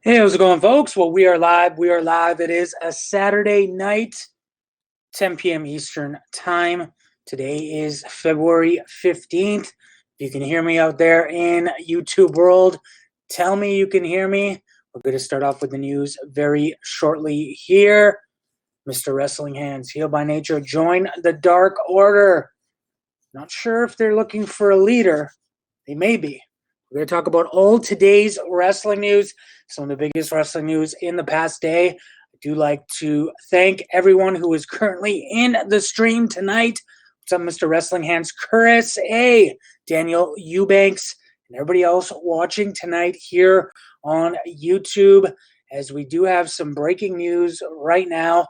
Hey, how's it going, folks? Well, we are live. We are live. It is a Saturday night, 10 p.m. Eastern Time. Today is February 15th. You can hear me out there in YouTube world. Tell me you can hear me. We're going to start off with the news very shortly here. Mr. Wrestling Hands, heel by nature, join the Dark Order. Not sure if they're looking for a leader. They may be. We're going to talk about all today's wrestling news, some of the biggest wrestling news in the past day. I do like to thank everyone who is currently in the stream tonight. What's up, Mr. Wrestling Hands? Chris A., Daniel Eubanks, and everybody else watching tonight here on YouTube, as we do have some breaking news right now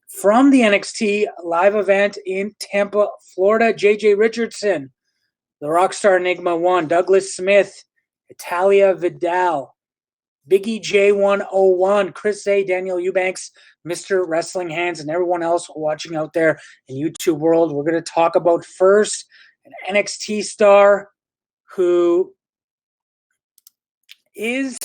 from the NXT live event in Tampa, Florida. JJ Richardson, the Rockstar Enigma 1, Douglas Smith, Italia Vidal, Biggie J101, Chris A., Daniel Eubanks, Mr. Wrestling Hands, and everyone else watching out there in YouTube world. We're going to talk about first an NXT star who is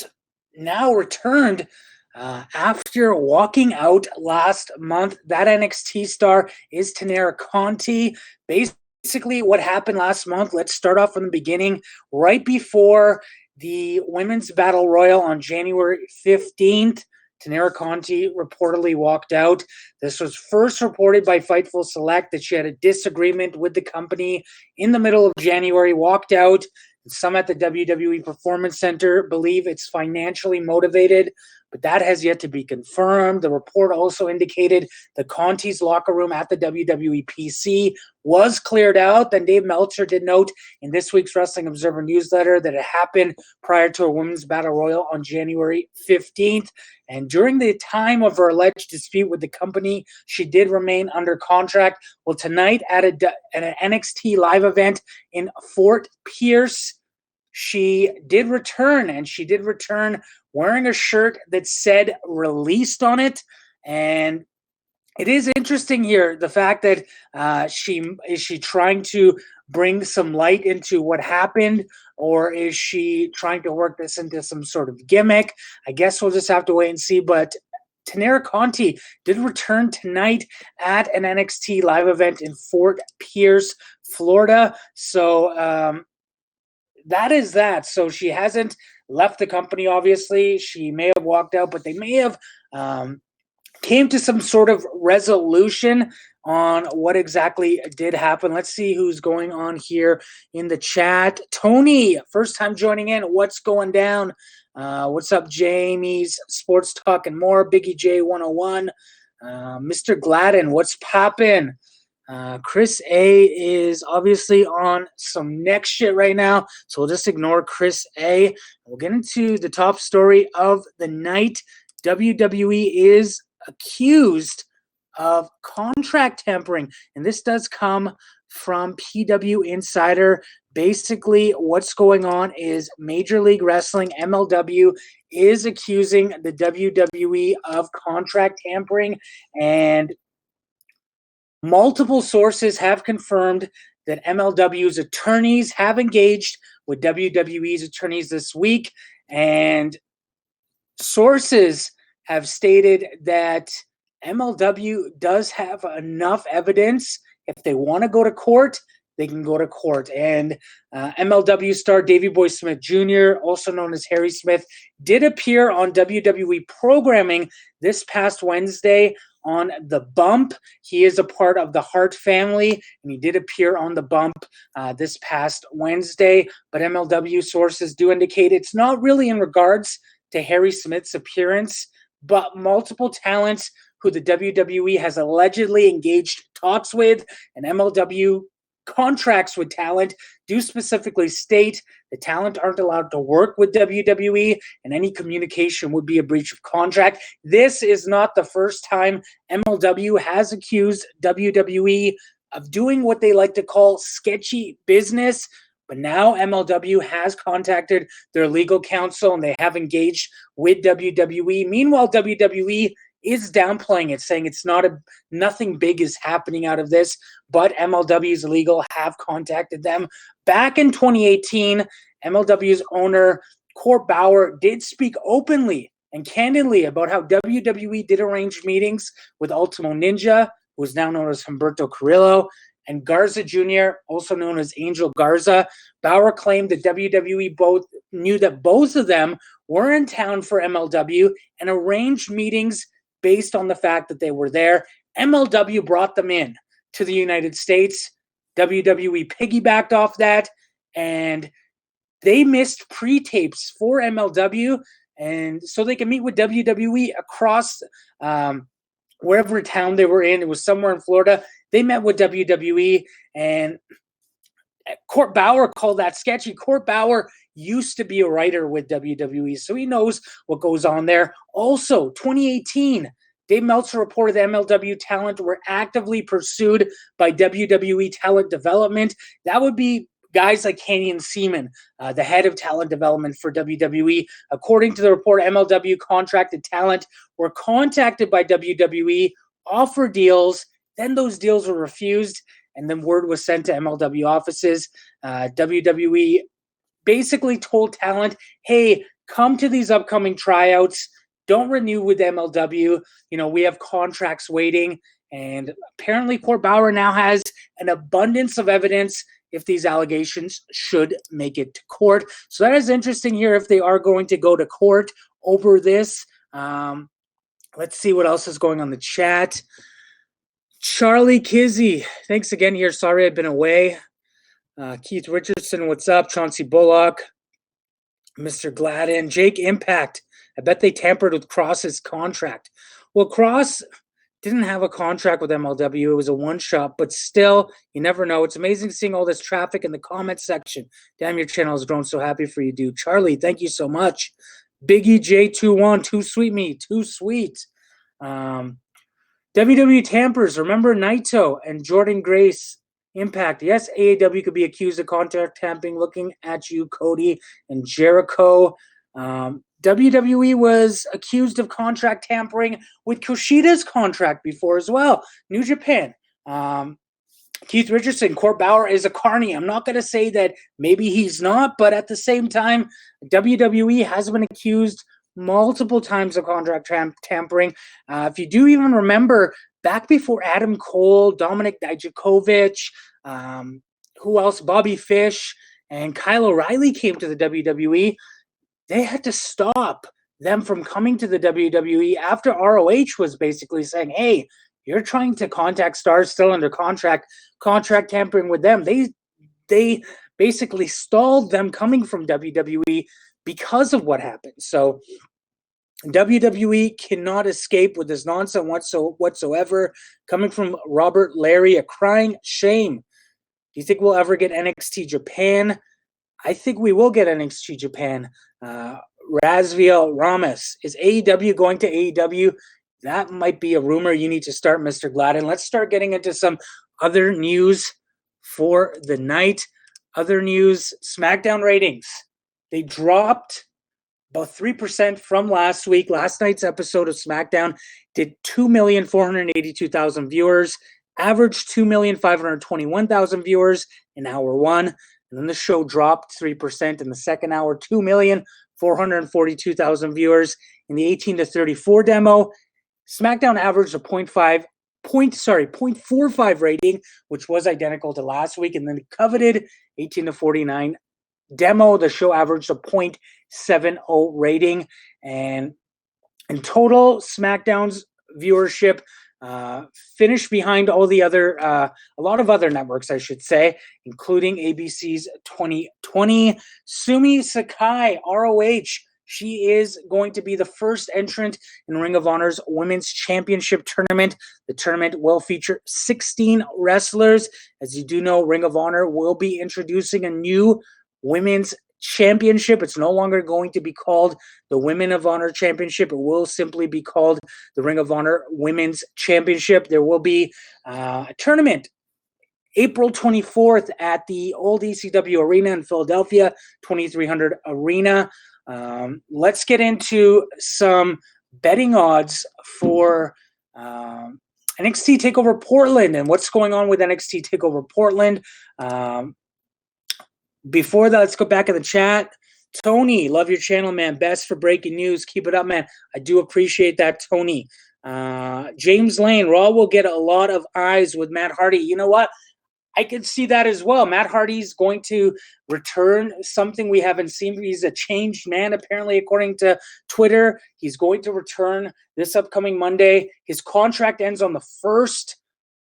now returned after walking out last month. That NXT star is Taynara Conti. Basically, what happened last month, let's start off from the beginning. Right before the Women's Battle Royal on January 15th, Taynara Conti reportedly walked out. This was first reported by Fightful Select that she had a disagreement with the company in the middle of January, walked out. Some at the WWE Performance Center believe it's financially motivated, but that has yet to be confirmed. The report also indicated the Conti's locker room at the WWE PC was cleared out. Then Dave Meltzer did note in this week's Wrestling Observer newsletter that it happened prior to a Women's Battle Royal on January 15th. And during the time of her alleged dispute with the company, she did remain under contract. Well, tonight at an NXT live event in Fort Pierce, she did return, and she did return wearing a shirt that said released on it. And it is interesting here, the fact that she trying to bring some light into what happened, or is she trying to work this into some sort of gimmick? I guess we'll just have to wait and see. But Taynara Conti did return tonight at an NXT live event in Fort Pierce, Florida. So that is that. So she hasn't left the company, obviously. She may have walked out, but they may have came to some sort of resolution on what exactly did happen. Let's see who's going on here in the chat. Tony, first time joining in. What's going down? What's up, Jamie's Sports Talk and more? Biggie J101. Mr. Gladden, what's poppin'? Chris A. is obviously on some next shit right now, so we'll just ignore Chris A. We'll get into the top story of the night. WWE is accused of contract tampering, and this does come from PW Insider. Basically, what's going on is Major League Wrestling, MLW, is accusing the WWE of contract tampering, and multiple sources have confirmed that MLW's attorneys have engaged with WWE's attorneys this week, and sources have stated that MLW does have enough evidence. If they want to go to court, they can go to court. And MLW star Davey Boy Smith Jr., also known as Harry Smith, did appear on WWE programming this past Wednesday on The Bump. He is a part of the Hart family, and he did appear on The Bump this past Wednesday. But MLW sources do indicate it's not really in regards to Harry Smith's appearance, but multiple talents who the WWE has allegedly engaged talks with, and MLW contracts with talent do specifically state the talent aren't allowed to work with WWE, and any communication would be a breach of contract. This is not the first time MLW has accused WWE of doing what they like to call sketchy business. But now MLW has contacted their legal counsel, and they have engaged with WWE. Meanwhile, WWE is downplaying it, saying it's nothing big is happening out of this, but MLW's legal have contacted them. Back in 2018, MLW's owner, Court Bauer, did speak openly and candidly about how WWE did arrange meetings with Ultimo Ninja, who is now known as Humberto Carrillo, and Garza Jr., also known as Angel Garza. Bauer claimed that WWE both knew that both of them were in town for MLW and arranged meetings based on the fact that they were there. MLW brought them in to the United States. WWE piggybacked off that, and they missed pre-tapes for MLW, and so they can meet with WWE across wherever town they were in. It was somewhere in Florida. They met with WWE, and Court Bauer called that sketchy. Court Bauer used to be a writer with WWE, so he knows what goes on there. Also, 2018, Dave Meltzer reported that MLW talent were actively pursued by WWE talent development. That would be guys like Kenyon Seaman, the head of talent development for WWE. According to the report, MLW contracted talent were contacted by WWE, offered deals, then those deals were refused, and then word was sent to MLW offices. WWE basically told talent, hey, come to these upcoming tryouts. Don't renew with MLW. We have contracts waiting. And apparently Court Bauer now has an abundance of evidence if these allegations should make it to court. So that is interesting here if they are going to go to court over this. Let's see what else is going on the chat. Charlie Kizzy, thanks again here. Sorry I've been away. Keith Richardson, what's up? Chauncey Bullock, Mr. Gladden, Jake Impact. I bet they tampered with Cross's contract. Well, Cross didn't have a contract with MLW. It was a one-shot, but still, you never know. It's amazing seeing all this traffic in the comment section. Damn, your channel has grown. So happy for you, dude. Charlie, thank you so much. Biggie J21, too sweet me, too sweet. WWE tampers. Remember Naito and Jordan Grace Impact. Yes, AEW could be accused of contract tampering. Looking at you, Cody and Jericho. WWE was accused of contract tampering with Kushida's contract before as well. New Japan. Keith Richardson, Court Bauer is a carny. I'm not going to say that maybe he's not, but at the same time, WWE has been accused multiple times of contract tampering. If you do even remember, back before Adam Cole, Dominic Dijakovic, who else? Bobby Fish, and Kyle O'Reilly came to the WWE, they had to stop them from coming to the WWE after ROH was basically saying, hey, you're trying to contact stars still under contract tampering with them. They basically stalled them coming from WWE because of what happened. So WWE cannot escape with this nonsense whatsoever. Coming from Robert Larry, a crying shame. Do you think we'll ever get NXT Japan? I think we will get NXT Japan. Razviel Ramos. Is AEW going to AEW? That might be a rumor you need to start, Mr. Gladden. Let's start getting into some other news for the night. Other news, SmackDown ratings. They dropped about 3% from last week. Last night's episode of SmackDown did 2,482,000 viewers, averaged 2,521,000 viewers in hour one. And then the show dropped 3% in the second hour, 2,442,000 viewers in the 18 to 34 demo. SmackDown averaged a 0.45 rating, which was identical to last week. And then the coveted 18 to 49 demo, the show averaged a 0.70 rating. And in total, SmackDown's viewership finished behind all the other, a lot of other networks, I should say, including ABC's 2020. Sumi Sakai, ROH. She is going to be the first entrant in Ring of Honor's Women's Championship Tournament. The tournament will feature 16 wrestlers. As you do know, Ring of Honor will be introducing a new Women's Championship. It's no longer going to be called the Women of Honor Championship. It will simply be called the Ring of Honor Women's Championship. There will be a tournament April 24th at the old ECW Arena in Philadelphia, 2300 Arena. Let's get into some betting odds for NXT TakeOver Portland and what's going on with NXT TakeOver Portland. Before that, let's go back in the chat. Tony, love your channel, man. Best for breaking news. Keep it up, man. I do appreciate that, Tony. James Lane, Raw will get a lot of eyes with Matt Hardy. You know what? I could see that as well. Matt Hardy's going to return something we haven't seen. He's a changed man, apparently, according to Twitter. He's going to return this upcoming Monday. His contract ends on the 1st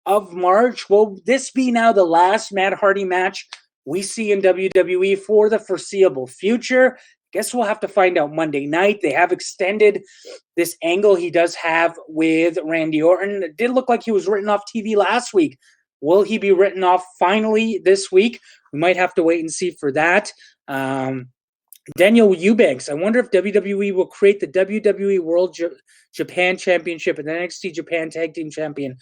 of March. Will this be now the last Matt Hardy match we see in WWE for the foreseeable future? Guess we'll have to find out Monday night. They have extended this angle he does have with Randy Orton. It did look like he was written off TV last week. Will he be written off finally this week? We might have to wait and see for that. Daniel Eubanks, I wonder if WWE will create the WWE World Japan Championship and the NXT Japan Tag Team Champion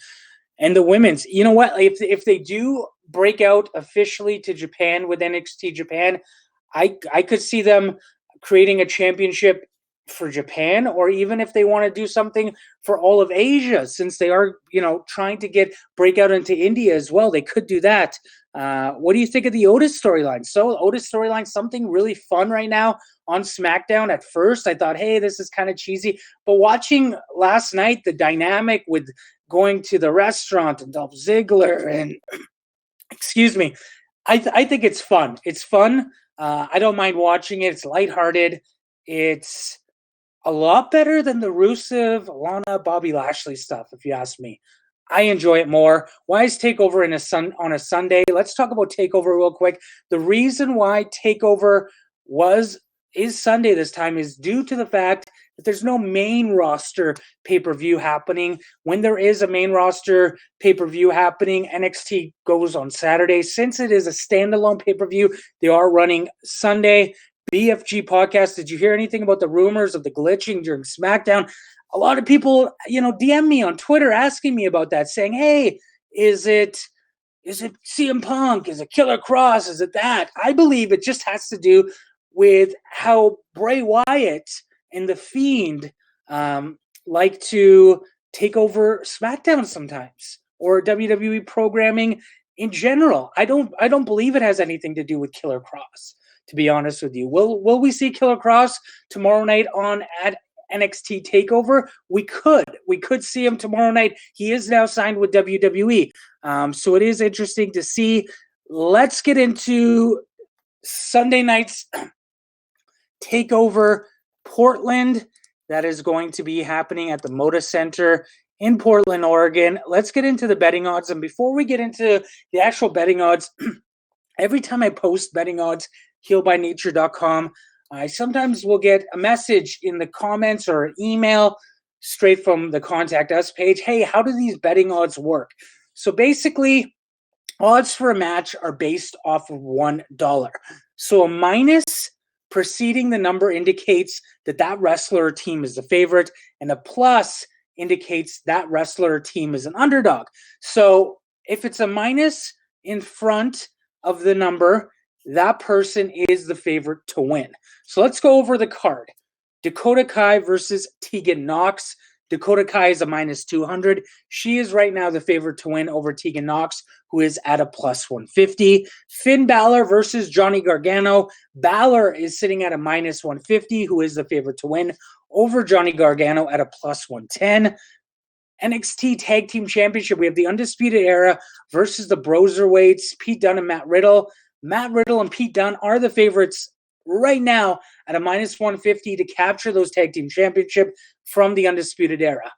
and the women's. You know what? If they do break out officially to Japan with NXT Japan, I could see them creating a championship for Japan, or even if they want to do something for all of Asia, since they are, trying to break out into India as well. They could do that. What do you think of the Otis storyline? So Otis storyline, something really fun right now on SmackDown. At first, I thought, hey, this is kind of cheesy. But watching last night, the dynamic with going to the restaurant and Dolph Ziggler and, excuse me, I think it's fun. It's fun. I don't mind watching it. It's lighthearted. It's a lot better than the Rusev, Lana, Bobby Lashley stuff, if you ask me. I enjoy it more. Why is TakeOver on a Sunday? Let's talk about TakeOver real quick. The reason why TakeOver is Sunday this time is due to the fact that there's no main roster pay-per-view happening. When there is a main roster pay-per-view happening, NXT goes on Saturday. Since it is a standalone pay-per-view, they are running Sunday. BFG podcast, did you hear anything about the rumors of the glitching during SmackDown? A lot of people, DM me on Twitter asking me about that, saying, hey, is it CM Punk? Is it Killer Cross? Is it that? I believe it just has to do with how Bray Wyatt and The Fiend like to take over SmackDown sometimes, or WWE programming in general. I don't believe it has anything to do with Killer Cross, to be honest with you. Will we see Killer Cross tomorrow night at NXT TakeOver? We could see him tomorrow night. He is now signed with WWE. So it is interesting to see. Let's get into Sunday night's TakeOver Portland. That is going to be happening at the Moda Center in Portland, Oregon. Let's get into the betting odds. And before we get into the actual betting odds, every time I post betting odds, healbynature.com, I sometimes will get a message in the comments or an email straight from the Contact Us page. Hey, how do these betting odds work? So basically, odds for a match are based off of $1. So a minus preceding the number indicates that wrestler or team is the favorite, and a plus indicates that wrestler or team is an underdog. So if it's a minus in front of the number, that person is the favorite to win. So let's go over the card. Dakota Kai versus Tegan Nox. Dakota Kai is a minus 200. She is right now the favorite to win over Tegan Nox, who is at a plus 150. Finn Balor versus Johnny Gargano. Balor is sitting at a minus 150, who is the favorite to win over Johnny Gargano at a plus 110. NXT Tag Team Championship, we have the Undisputed Era versus the Broserweights, Pete Dunne and Matt Riddle. Matt Riddle and Pete Dunne are the favorites right now at a minus 150 to capture those Tag Team Championship from the Undisputed Era.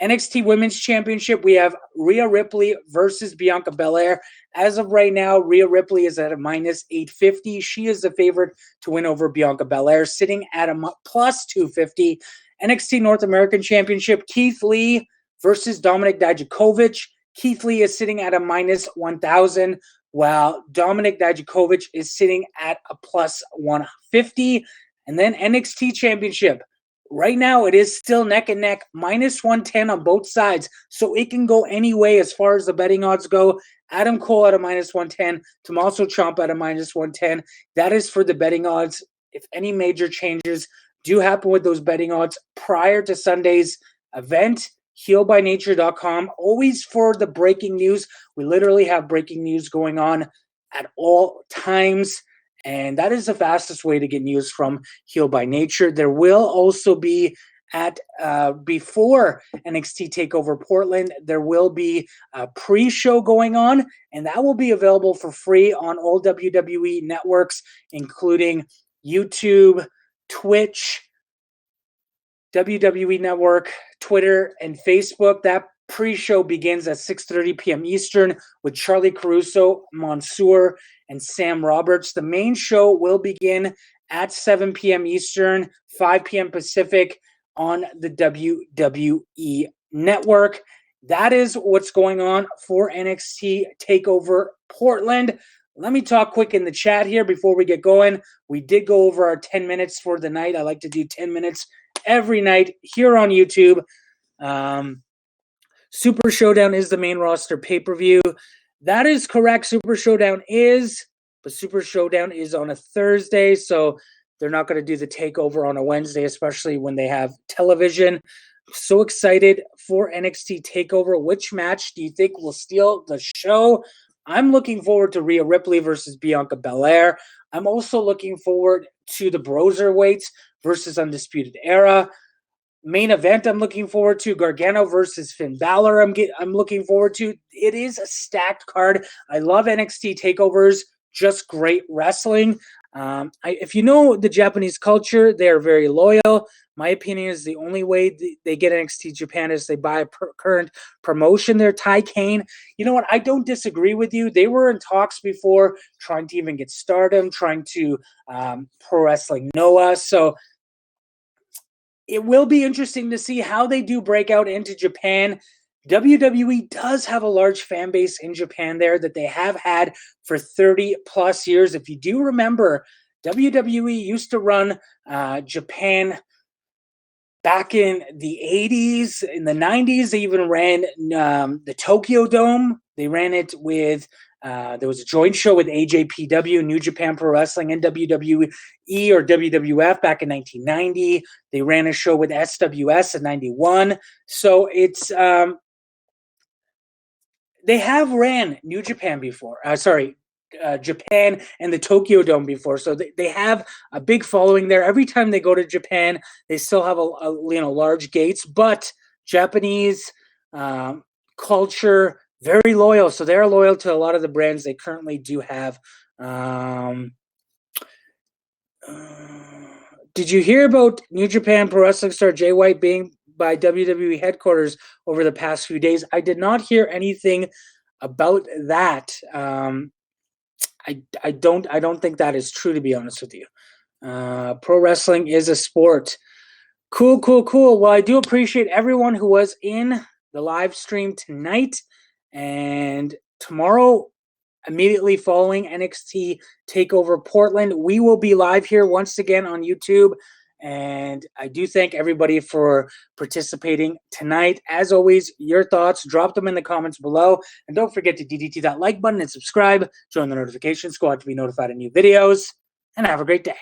NXT Women's Championship, we have Rhea Ripley versus Bianca Belair. As of right now, Rhea Ripley is at a minus 850. She is the favorite to win over Bianca Belair, sitting at a plus 250. NXT North American Championship, Keith Lee versus Dominik Dijakovic. Keith Lee is sitting at a minus 1,000, while Dominik Dijakovic is sitting at a plus 150. And then NXT Championship. Right now, it is still neck and neck, minus 110 on both sides. So it can go any way as far as the betting odds go. Adam Cole at a minus 110. Tommaso Ciampa at a minus 110. That is for the betting odds. If any major changes do happen with those betting odds prior to Sunday's event, healbynature.com. Always for the breaking news. We literally have breaking news going on at all times. And that is the fastest way to get news from Heel by Nature. There will also be before NXT TakeOver Portland, there will be a pre-show going on, and that will be available for free on all WWE networks, including YouTube, Twitch, WWE Network, Twitter, and Facebook. That pre-show begins at 6:30 p.m. Eastern with Charlie Caruso, Mansoor, and Sam Roberts. The main show will begin at 7 p.m. Eastern, 5 p.m. Pacific on the WWE Network. That is what's going on for NXT TakeOver Portland. Let me talk quick in the chat here before we get going. We did go over our 10 minutes for the night. I like to do 10 minutes every night here on YouTube. Super Showdown is the main roster pay-per-view. That is correct. Super Showdown is, but Super Showdown is on a Thursday, so they're not going to do the takeover on a Wednesday, especially when they have television. So excited for NXT TakeOver. Which match do you think will steal the show? I'm looking forward to Rhea Ripley versus Bianca Belair. I'm also looking forward to the Broserweights versus Undisputed Era. Main event I'm looking forward to, Gargano versus Finn Balor. I'm looking forward to. It is a stacked card. I love NXT takeovers, just great wrestling. If you know the Japanese culture, they are very loyal. My opinion is the only way they get NXT Japan is they buy a current promotion there. Ty Kane, you know what? I don't disagree with you. They were in talks before, trying to even get Stardom, trying to Pro Wrestling Noah. So it will be interesting to see how they do break out into Japan. WWE does have a large fan base in Japan there that they have had for 30 plus years. If you do remember, WWE used to run Japan back in the 80s, in the 90s. They even ran the Tokyo Dome. They ran it with there was a joint show with AJPW, New Japan Pro Wrestling, and WWE or WWF back in 1990. They ran a show with SWS in 91. So it's they have ran New Japan before. Japan and the Tokyo Dome before. So they have a big following there. Every time they go to Japan, they still have a large gates, but Japanese culture, very loyal. So they're loyal to a lot of the brands they currently do have. Did you hear about New Japan Pro Wrestling star Jay White being by WWE headquarters over the past few days? I did not hear anything about that. I don't think that is true, to be honest with you. Pro wrestling is a sport. Cool. Well, I do appreciate everyone who was in the live stream tonight. And tomorrow, immediately following NXT TakeOver Portland, we will be live here once again on YouTube. And I do thank everybody for participating tonight. As always, your thoughts, drop them in the comments below. And don't forget to DDT that like button and subscribe. Join the notification squad to be notified of new videos. And have a great day.